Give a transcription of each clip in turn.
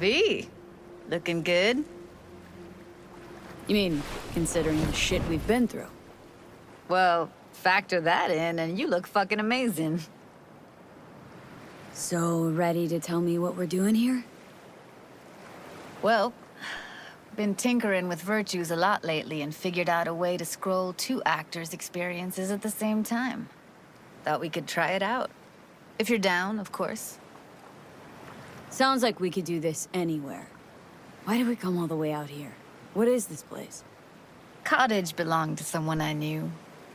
V, looking good. You mean, considering the shit we've been through? Well, factor that in and you look fucking amazing. So, ready to tell me what we're doing here? Well, been tinkering with virtues a lot lately and figured out a way to scroll two actors' experiences at the same time. Thought we could try it out. If you're down, of course. Sounds like we could do this anywhere. Why did we come all the way out here? What is this place? Cottage belonged to someone I knew.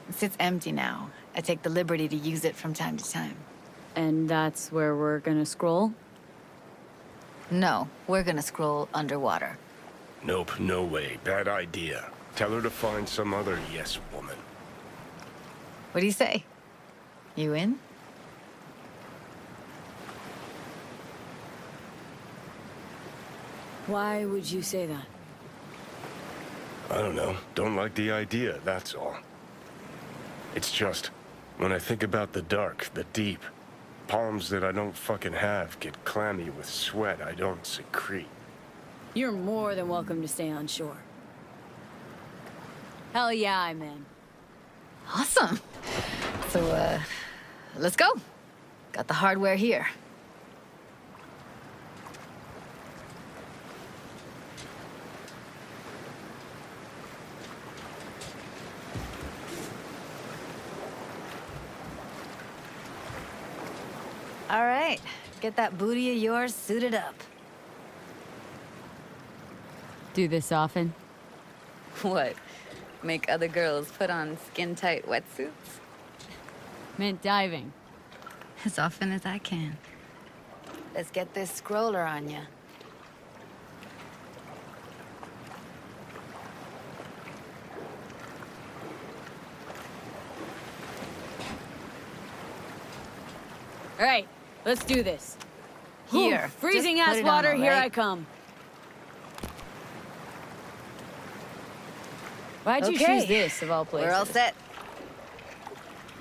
It sits empty now. I take the liberty to use it from time to time. And that's where we're gonna scroll? No, we're gonna scroll underwater. Nope, no way. Bad idea. Tell her to find some other yes woman. What do you say? You in? Why would you say that? I don't know. Don't like the idea, that's all. It's just, when I think about the dark, the deep, palms that I don't fucking have get clammy with sweat I don't secrete. You're more than welcome to stay on shore. Hell yeah, I'm in. Awesome. So, let's go. Got the hardware here. All right, get that booty of yours suited up. Do this often? What? Make other girls put on skin-tight wetsuits? Meant diving. As often as I can. Let's get this scroller on ya. All right, let's do this. Here, Ooh, freezing just ass put it on, water, all here right? I come. Why'd you Okay, choose this, of all places? We're all set.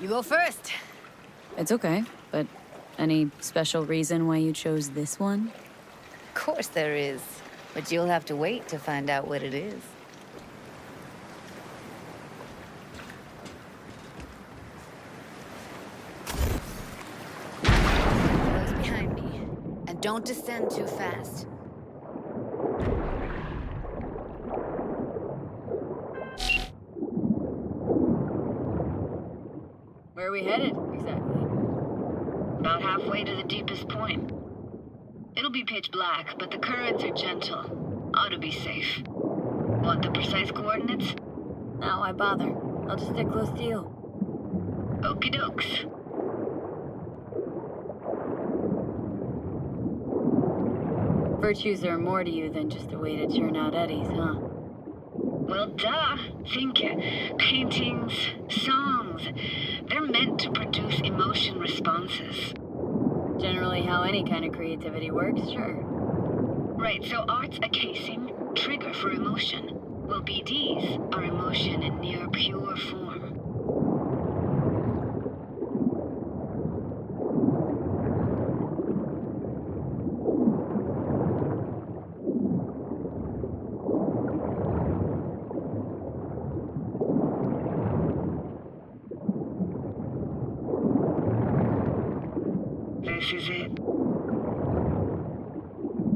You go first. It's okay, but any special reason why you chose this one? Of course there is. But you'll have to wait to find out what it is. Close behind me. And don't descend too fast. Where are we headed, exactly? About halfway to the deepest point. It'll be pitch black, but the currents are gentle. Ought to be safe. Want the precise coordinates? No, why bother? I'll just stick close to you. Okie dokes. Virtues are more to you than just a way to churn out eddies, huh? Well, duh. Think paintings, songs. They're meant to produce emotion responses. Generally how any kind of creativity works, sure. Right, so art's a casing, trigger for emotion. Well, BDs are emotion in near pure form. This is it.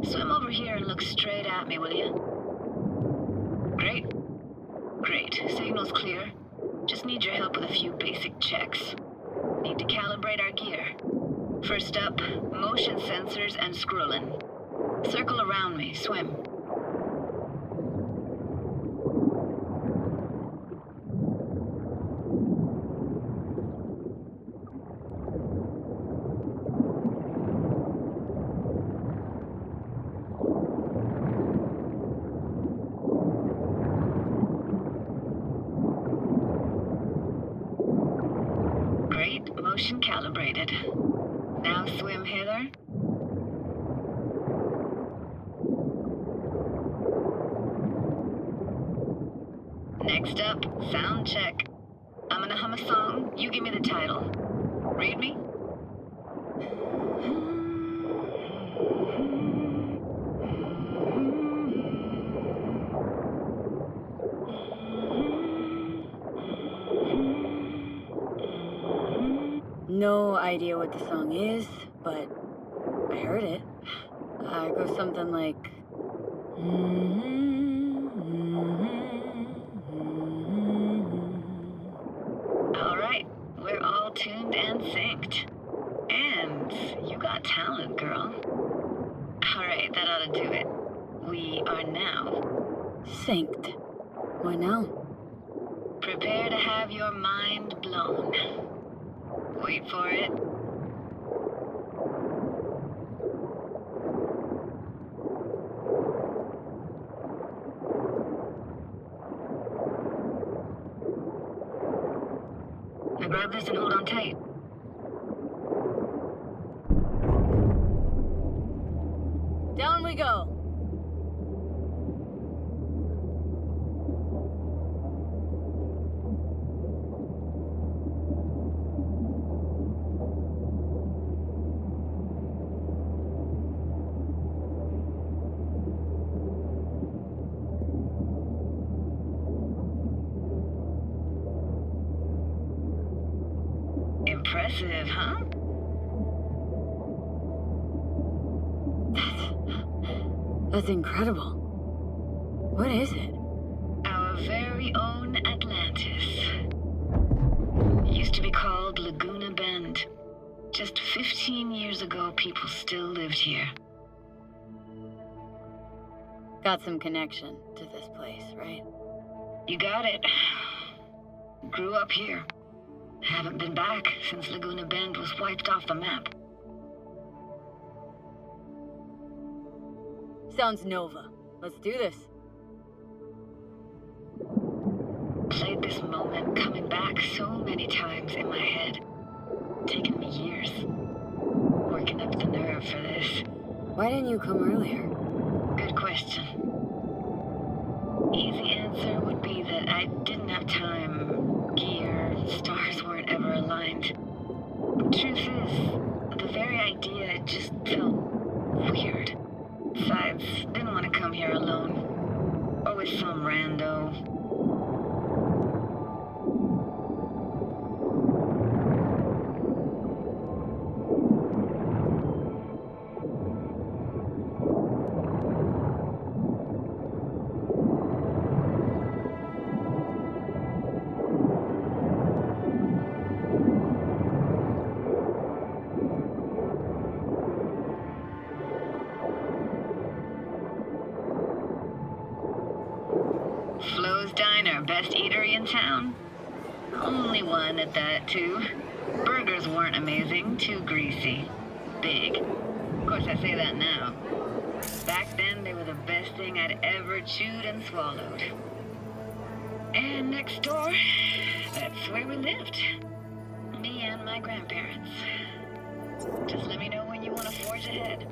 Swim over here and look straight at me, will you? Great. Great. Signal's clear. Just need your help with a few basic checks. Need to calibrate our gear. First up, motion sensors and scrolling. Circle around me. Swim. Great, motion calibrated. Now swim hither. Next up, sound check. I'm gonna hum a song, you give me the title. Read me? no idea what the song is, but I heard it. It goes something like... All right, we're all tuned and synced. And you got talent, girl. All right, that ought to do it. We are now. Synced. What now? Prepare to have your mind blown. Wait for it. Now grab this and hold on tight. Down we go. Impressive, huh? That's incredible. What is it? Our very own Atlantis. Used to be called Laguna Bend. Just 15 years ago, people still lived here. Got some connection to this place, right? You got it. Grew up here. Haven't been back since Laguna Bend was wiped off the map. Sounds Nova. Let's do this. Played this moment coming back so many times in my head. Taken me years. Working up the nerve for this. Why didn't you come earlier? Good question. Easy answer would be that I didn't have time, gear, stars weren't ever aligned. Truth is, the very idea just felt weird. Besides, didn't want to come here alone. Or with some rando. Flo's Diner, best eatery in town? Only one at that, too. Burgers weren't amazing, too greasy. Big. Of course, I say that now. Back then, they were the best thing I'd ever chewed and swallowed. And next door, that's where we lived. Me and my grandparents. Just let me know when you want to forge ahead.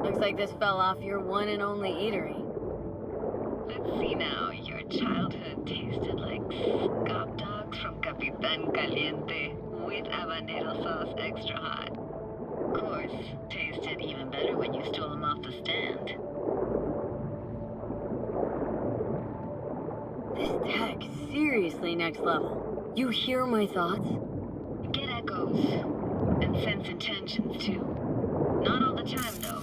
Looks like this fell off your one and only eatery. Let's see now. Your childhood tasted like scop dogs from Capitan Caliente with habanero sauce extra hot. Of course, tasted even better when you stole them off the stand. This tech, seriously next level. You hear my thoughts? Get echoes. And sense intentions, too. Not all the time, though.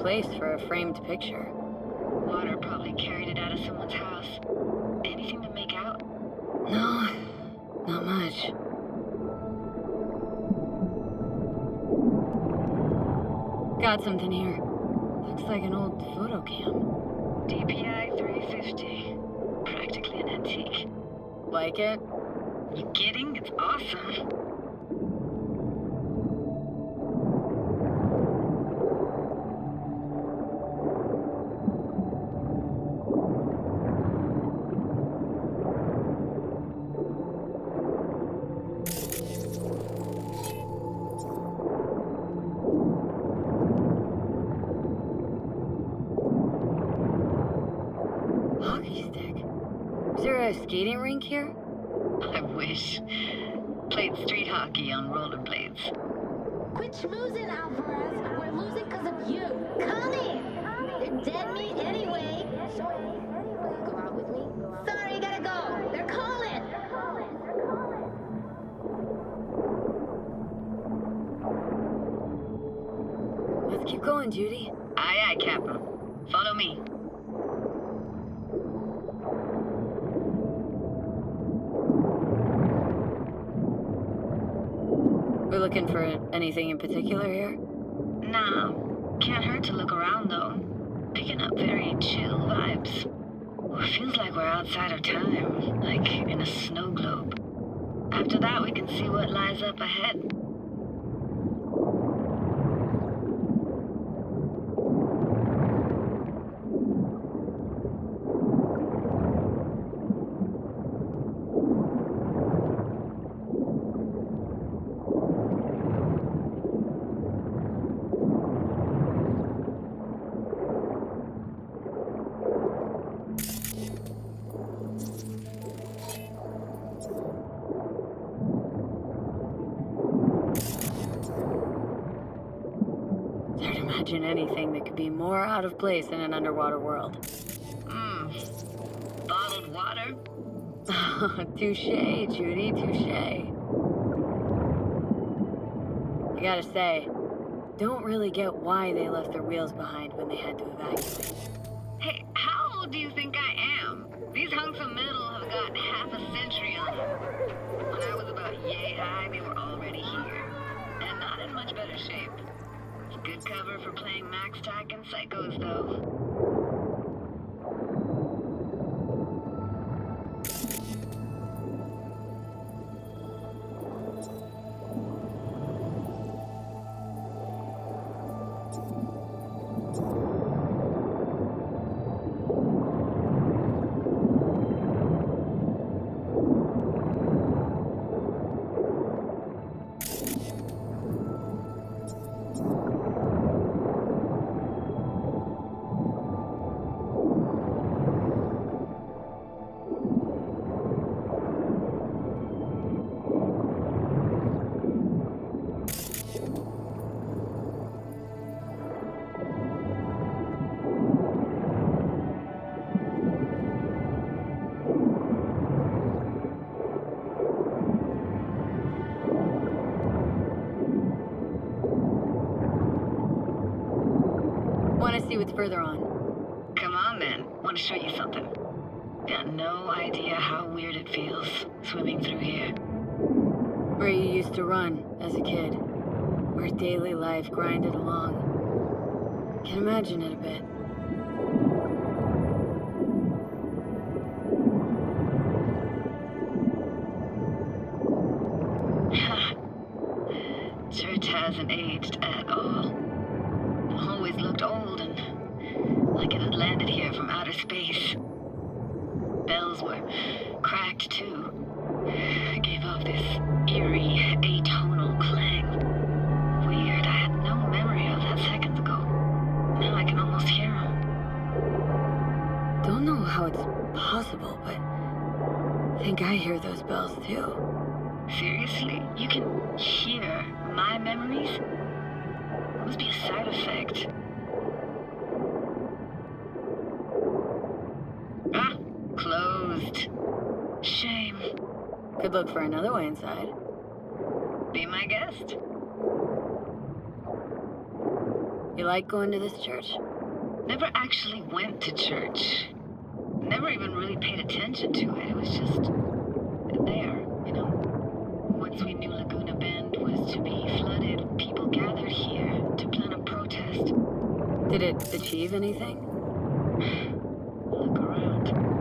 place for a framed picture. Water probably carried it out of someone's house. Anything to make out? No, not much. Got something here. Looks like an old photo cam. DPI 350. Practically an antique. Like it? You kidding? It's awesome. Hockey stick. Is there a skating rink here? I wish. Played street hockey on rollerblades. Quit schmoozing, Alvarez. We're losing because of you. Come in. They're dead meat anyway. Go out with me? Sorry, gotta go. They're calling. Let's keep going, Judy. Aye, aye, Captain. Follow me. We're looking for anything in particular here? Nah, can't hurt to look around though. Picking up very chill vibes. Feels like we're outside of time, like in a snow globe. After that, we can see what lies up ahead. Hard to imagine anything that could be more out of place in an underwater world. Bottled water? Touche, Judy, touche. I gotta say, don't really get why they left their wheels behind when they had to evacuate. Hey, how old do you think I am? These hunks of metal have got half a century on them. When I was about yay high, they were already here. And not in much better shape. It's good cover for playing Max Tack and Psychos, though. Want to see what's further on? Come on, then. Want to show you something. Got no idea how weird it feels, swimming through here. Where you used to run as a kid. Where daily life grinded along. Can imagine it a bit. Church hasn't aged at all. Always looked old and like it had landed here from outer space. Bells were cracked too. Gave off this eerie, atonal clang. Weird, I had no memory of that seconds ago. Now I can almost hear them. Don't know how it's possible, but I think I hear those bells too. Seriously? You can hear my memories? It must be a side effect. Ah, closed. Shame. Could look for another way inside. Be my guest. You like going to this church? Never actually went to church. Never even really paid attention to it. It was just there, you know? Once we knew Laguna Bend was to be flooded, people gathered here to plan a protest. Did it achieve anything? Look around.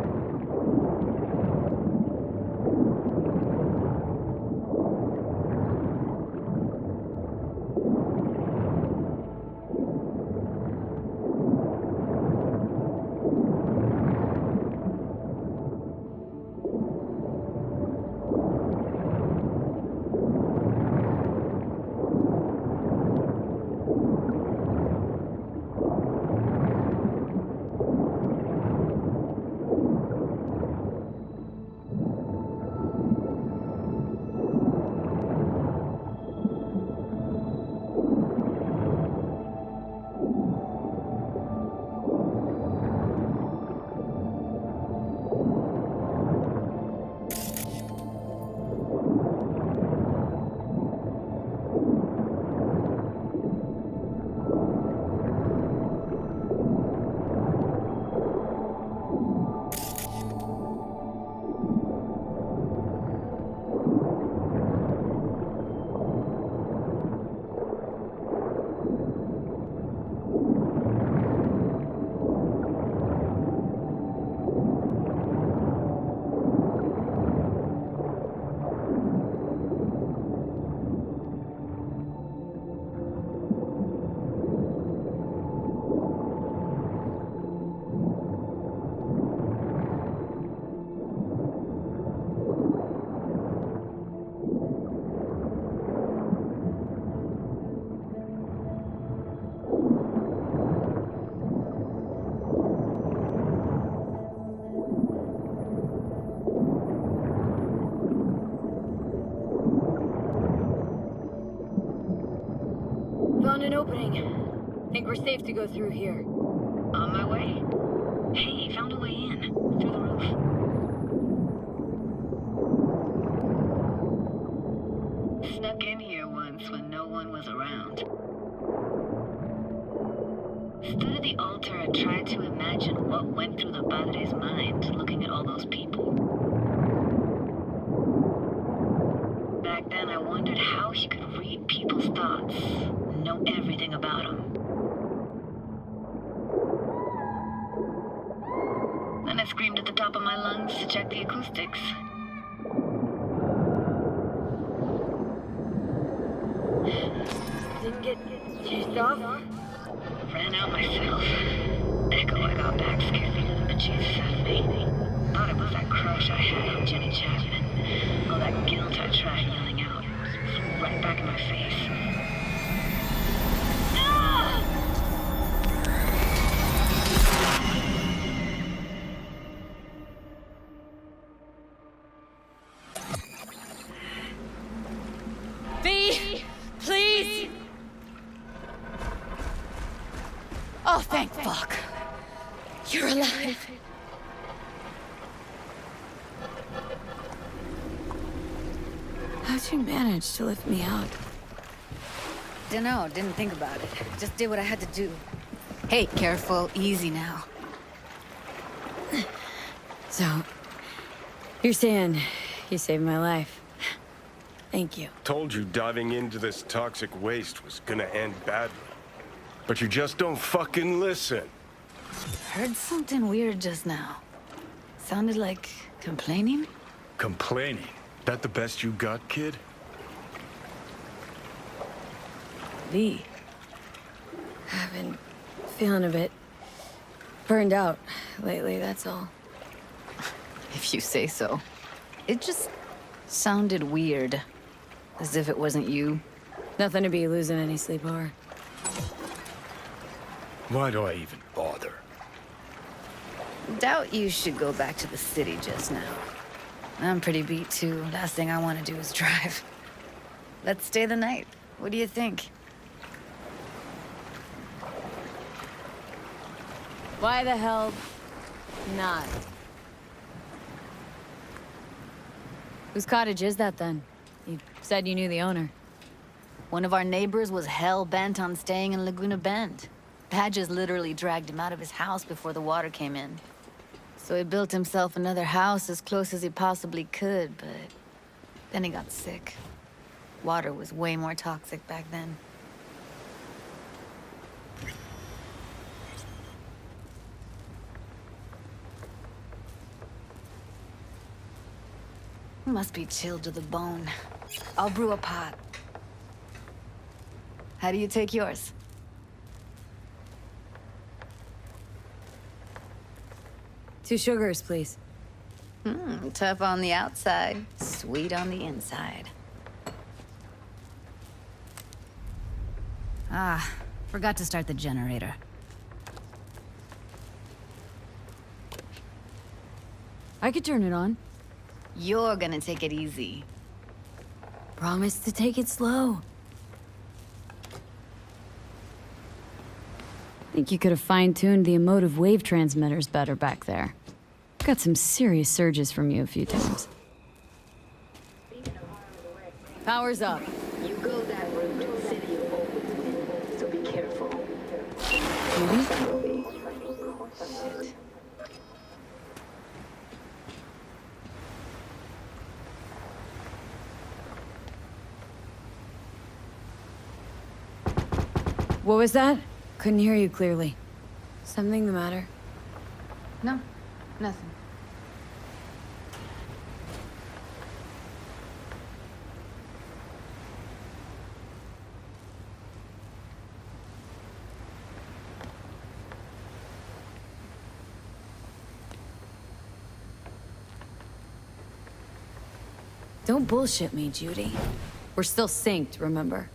Found an opening. Think we're safe to go through here. On my way. Hey, found a way in. Through the roof. Snuck in here once when no one was around. Stood at the altar and tried to imagine what went through the padre's mind looking at all those people. Back then I wondered how he could read people's thoughts, know everything about them. Then I screamed at the top of my lungs to check the acoustics. Didn't get chased off? Ran out myself. Echo I got back scared me to the bejesus out of me. Thought it was that crush I had on Jenny Chapman. All that guilt I tried yelling out. Flew right back in my face. Please! Oh, thank fuck. You're alive. How'd you manage to lift me out? Dunno, didn't think about it. Just did what I had to do. Hey, careful, easy now. So, you're saying you saved my life. Thank you. Told you diving into this toxic waste was gonna end badly. But you just don't fucking listen. Heard something weird just now. Sounded like complaining? Complaining? That the best you got, kid? Lee. I've been feeling a bit burned out lately, that's all. If you say so. It just sounded weird. As if it wasn't you. Nothing to be losing any sleep over. Why do I even bother? Doubt you should go back to the city just now. I'm pretty beat too. Last thing I want to do is drive. Let's stay the night. What do you think? Why the hell not? Whose cottage is that then? You said you knew the owner. One of our neighbors was hell-bent on staying in Laguna Bend. Badges literally dragged him out of his house before the water came in. So he built himself another house as close as he possibly could, but then he got sick. Water was way more toxic back then. Must be chilled to the bone. I'll brew a pot. How do you take yours? 2 sugars, please. Tough on the outside, sweet on the inside. Ah, forgot to start the generator. I could turn it on. You're gonna take it easy. Promise to take it slow. Think you could have fine-tuned the emotive wave transmitters better back there. Got some serious surges from you a few times. Power's up. You go that route, city will always win. So be careful. Judy? Shit. What was that? Couldn't hear you clearly. Something the matter? No, nothing. Don't bullshit me, Judy. We're still synced, remember?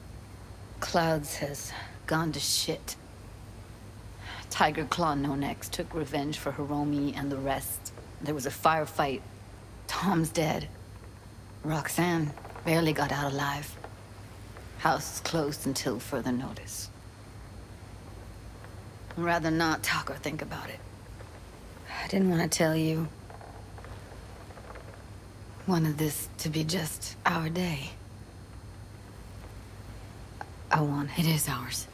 Clouds has gone to shit. Tiger Claw No Next took revenge for Hiromi and the rest. There was a firefight. Tom's dead. Roxanne barely got out alive. House is closed until further notice. I'd rather not talk or think about it. I didn't want to tell you. Wanted this to be just our day. I want It is ours.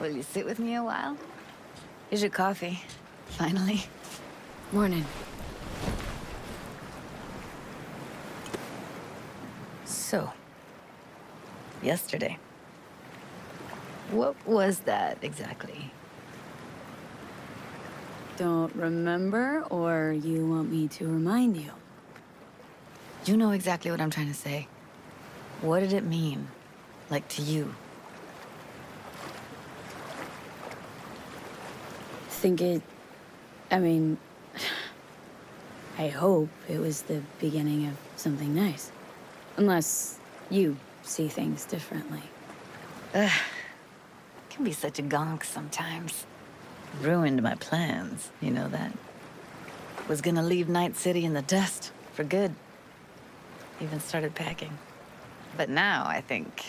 Will you sit with me a while? Here's your coffee. Finally. Morning. So, yesterday. What was that exactly? Don't remember, or you want me to remind you? You know exactly what I'm trying to say. What did it mean? Like to you? I mean, I hope it was the beginning of something nice. Unless you see things differently. Can be such a gonk sometimes. Ruined my plans, you know that? Was gonna leave Night City in the dust for good. Even started packing. But now I think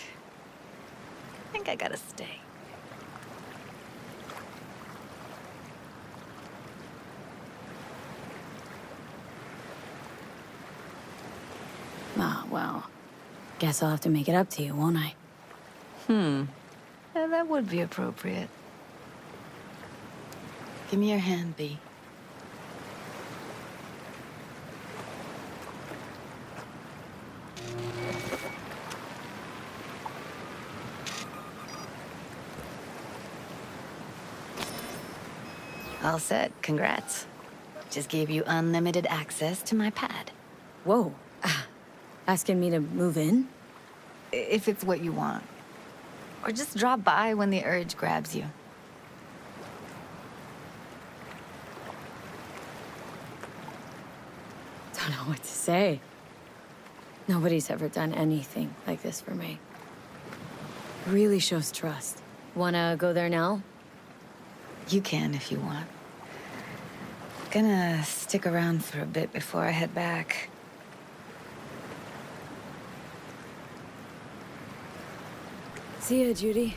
I gotta stay. Ah, well, guess I'll have to make it up to you, won't I? Yeah, that would be appropriate. Give me your hand, B. All set. Congrats. Just gave you unlimited access to my pad. Whoa. Asking me to move in? If it's what you want. Or just drop by when the urge grabs you. Don't know what to say. Nobody's ever done anything like this for me. Really shows trust. Wanna go there now? You can if you want. Gonna stick around for a bit before I head back. See ya, Judy.